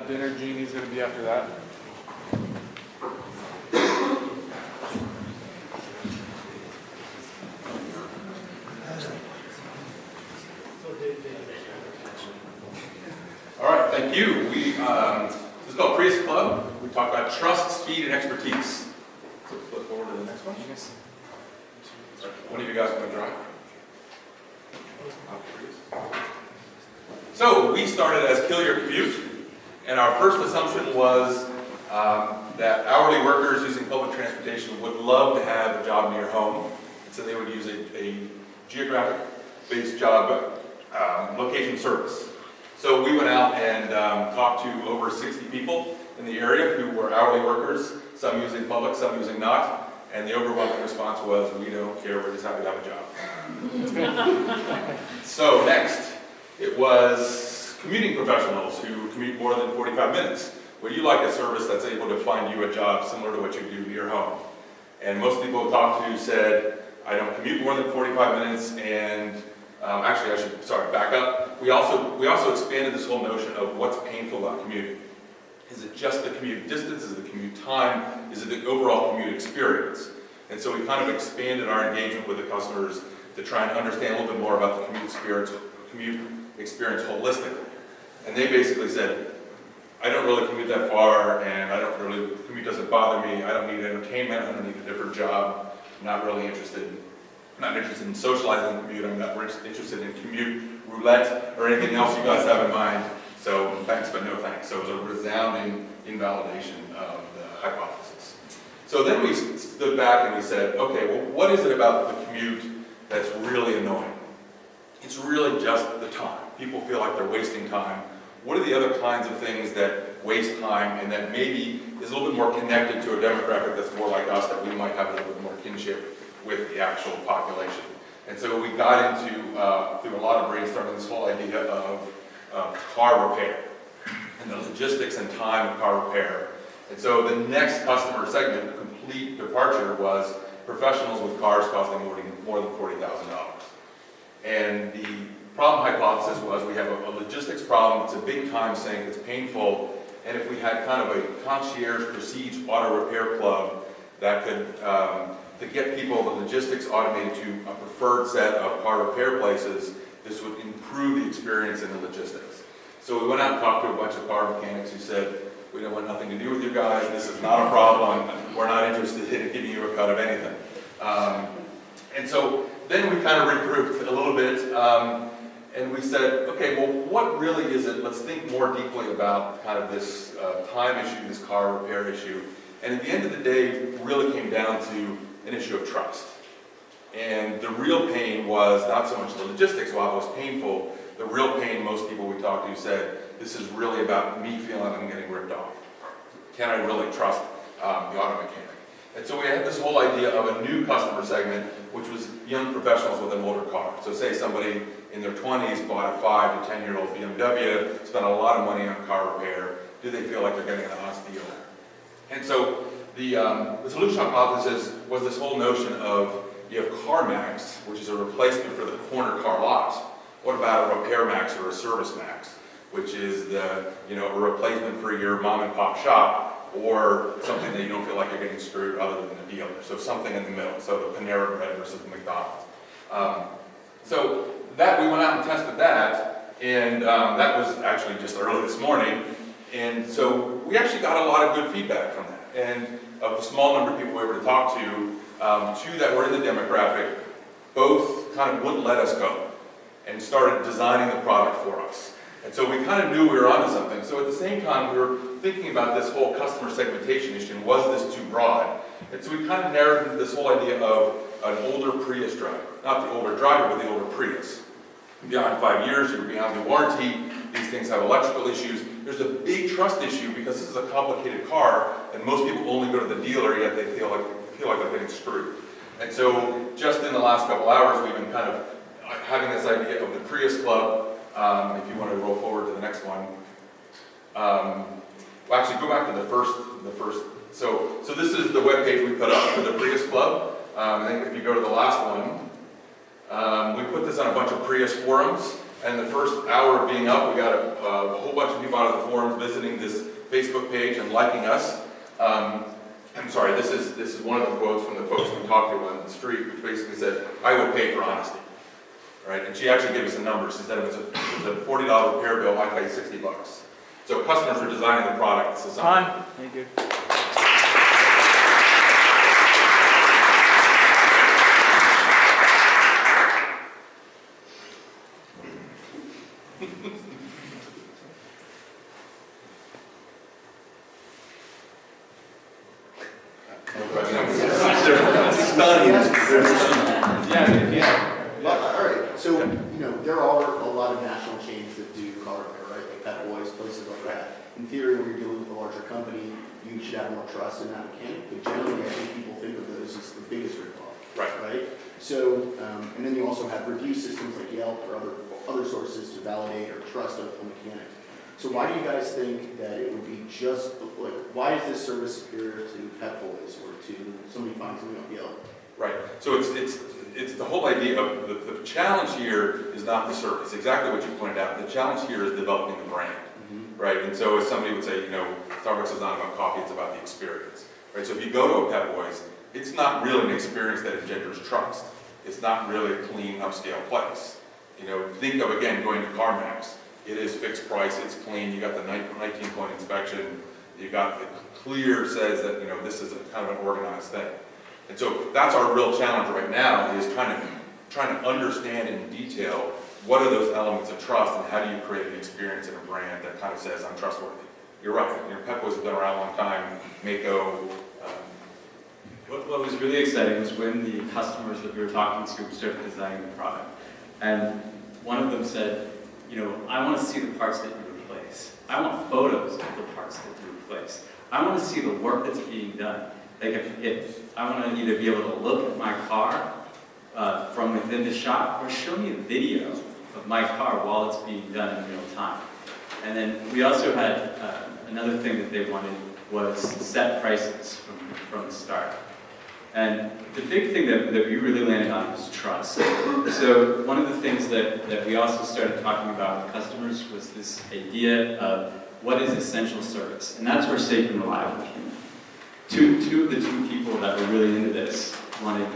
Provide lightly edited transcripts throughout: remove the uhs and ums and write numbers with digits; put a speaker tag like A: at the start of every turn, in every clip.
A: Dinner Genie's going to be after that.
B: All right, thank you. This is called Prius Club. We talk about trust, speed, and expertise. So flip forward to the next one. One of you guys want to drive? So we started as Kill Your Commute, and our first assumption was that hourly workers using public transportation would love to have a job near home, and so they would use a geographic-based job location service. So we went out and talked to over 60 people in the area who were hourly workers, some using public, some using not, and the overwhelming response was, we don't care, we're just happy to have a job. So next, it was commuting professionals who commute more than 45 minutes. Would you like a service that's able to find you a job similar to what you do near home? And most people we talked to said, I don't commute more than 45 minutes, and actually I should, back up. We also expanded this whole notion of what's painful about commuting. Is it just the commute distance? Is it the commute time? Is it the overall commute experience? And so we kind of expanded our engagement with the customers to try and understand a little bit more about the commute experience holistically. And they basically said, I don't really commute that far, and commute doesn't bother me. I don't need entertainment. I don't need a different job. I'm not really interested. I'm not interested in socializing the commute. I'm not interested in commute roulette or anything else you guys have in mind. So thanks, but no thanks. So it was a resounding invalidation of the hypothesis. So then we stood back and we said, okay, well, what is it about the commute that's really annoying? It's really just the time. People feel like they're wasting time. What are the other kinds of things that waste time and that maybe is a little bit more connected to a demographic that's more like us, that we might have a little bit more kinship with the actual population? And so we got into, through a lot of brainstorming, this whole idea of car repair and the logistics and time of car repair. And so the next customer segment, a complete departure, was professionals with cars costing more than $40,000. And the problem hypothesis was we have a logistics problem. It's a big time sink. It's painful. And if we had kind of a concierge prestige auto repair club that could to get people the logistics automated to a preferred set of car repair places, this would improve the experience in the logistics. So we went out and talked to a bunch of car mechanics who said, we don't want nothing to do with you guys. This is not a problem. We're not interested in giving you a cut of anything. And so then we kind of regrouped a little bit, and we said, okay, well, what really is it? Let's think more deeply about kind of this time issue, this car repair issue. And at the end of the day, it really came down to an issue of trust. And the real pain was not so much the logistics, while it was painful. The real pain, most people we talked to said, this is really about me feeling I'm getting ripped off. Can I really trust the auto mechanic? And so we had this whole idea of a new customer segment, which was young professionals with an older car. So say somebody in their 20s bought a 5 to 10-year-old BMW, spent a lot of money on car repair. Do they feel like they're getting an honest deal? And so the solution hypothesis was this whole notion of, you have CarMax, which is a replacement for the corner car lot. What about a Repair Max or a Service Max, which is the, a replacement for your mom and pop shop, or something that you don't feel like you're getting screwed other than the dealer. So something in the middle. So the Panera Bread versus the McDonald's. So that we went out and tested that, and that was actually just early this morning. And so we actually got a lot of good feedback from that. And of the small number of people we were to talk to, two that were in the demographic, both kind of wouldn't let us go and started designing the product for us. And so we kind of knew we were onto something. So at the same time, we were thinking about this whole customer segmentation issue, and was this too broad? And so we kind of narrowed into this whole idea of an older Prius driver. Not the older driver, but the older Prius. Beyond 5 years, you're beyond the warranty. These things have electrical issues. There's a big trust issue because this is a complicated car, and most people only go to the dealer, yet they feel like they're getting screwed. And so just in the last couple hours, we've been kind of having this idea of the Prius Club. If you want to roll forward to the next one. Well, actually, go back to the first. So this is the web page we put up for the Prius Club. I think if you go to the last one, we put this on a bunch of Prius forums, And the first hour of being up, we got a whole bunch of people out of the forums visiting this Facebook page and liking us. I'm sorry, this is one of the quotes from the folks we talked to on the street, which basically said, "I would pay for honesty." Right? And she actually gave us a number. She said it was a $40 repair bill, I pay $60. So customers are designing the product. This is
A: Time. Thank you.
C: All right. So, there are a lot of national chains that do car repair, right? Like Pet Boys, places like that. In theory, when you're dealing with a larger company, you should have more trust in that mechanic. But generally, I think people think of those as the biggest ripoff. Right? So, and then you also have review systems like Yelp or other sources to validate or trust a mechanic. So why do you guys think that it would be just, like, why is this service superior to Pet Boys or to somebody finds something on Yelp?
B: Right. So it's the whole idea of the challenge here is not the service. Exactly what you pointed out. The challenge here is developing the brand. Right? And so as somebody would say, Starbucks is not about coffee, it's about the experience. Right? So if you go to a Pet Boys, it's not really an experience that engenders trust. It's not really a clean, upscale place. Think of, again, going to CarMax. It is fixed price, it's clean, you got the 19-point inspection, you got the clear says that, this is a kind of an organized thing. And so that's our real challenge right now, is trying to understand in detail what are those elements of trust and how do you create an experience and a brand that kind of says, I'm trustworthy. You're right, Pet Boys have been around a long time, Mako.
D: What was really exciting was when the customers that we were talking to started designing the product. And one of them said, I want to see the parts that you replace. I want photos of the parts that you replace. I want to see the work that's being done. Like if I want to either be able to look at my car from within the shop or show me a video of my car while it's being done in real time. And then we also had another thing that they wanted was set prices from the start. And the big thing that we really landed on was trust. So one of the things that we also started talking about with customers was this idea of what is essential service. And that's where safe and reliable came in. Two of the two people that were really into this wanted,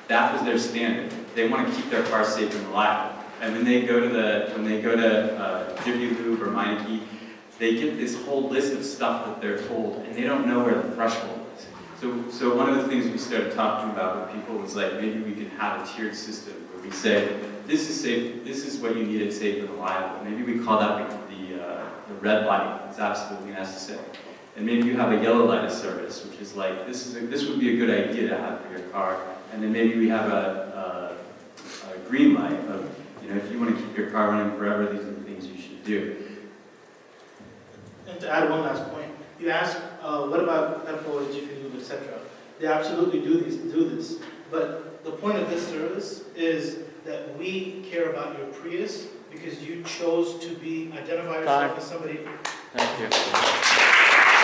D: that was their standard. They want to keep their car safe and reliable. And when they go to Jiffy Lube or Meineke, they get this whole list of stuff that they're told, and they don't know where the threshold is. So one of the things we started talking about with people was like, maybe we could have a tiered system where we say, this is safe, this is what you need, it's safe and reliable. Maybe we call that the red light, it's absolutely necessary. And maybe you have a yellow light of service, which is like, this would be a good idea to have for your car. And then maybe we have a green light of, if you want to keep your car running forever, these are the things you should do.
E: And to add one last point, you asked, what about Pet Boys, Jiffy Lube, etc. They absolutely do this. But the point of this service is that we care about your Prius because you chose to identify yourself as somebody.
A: Thank you.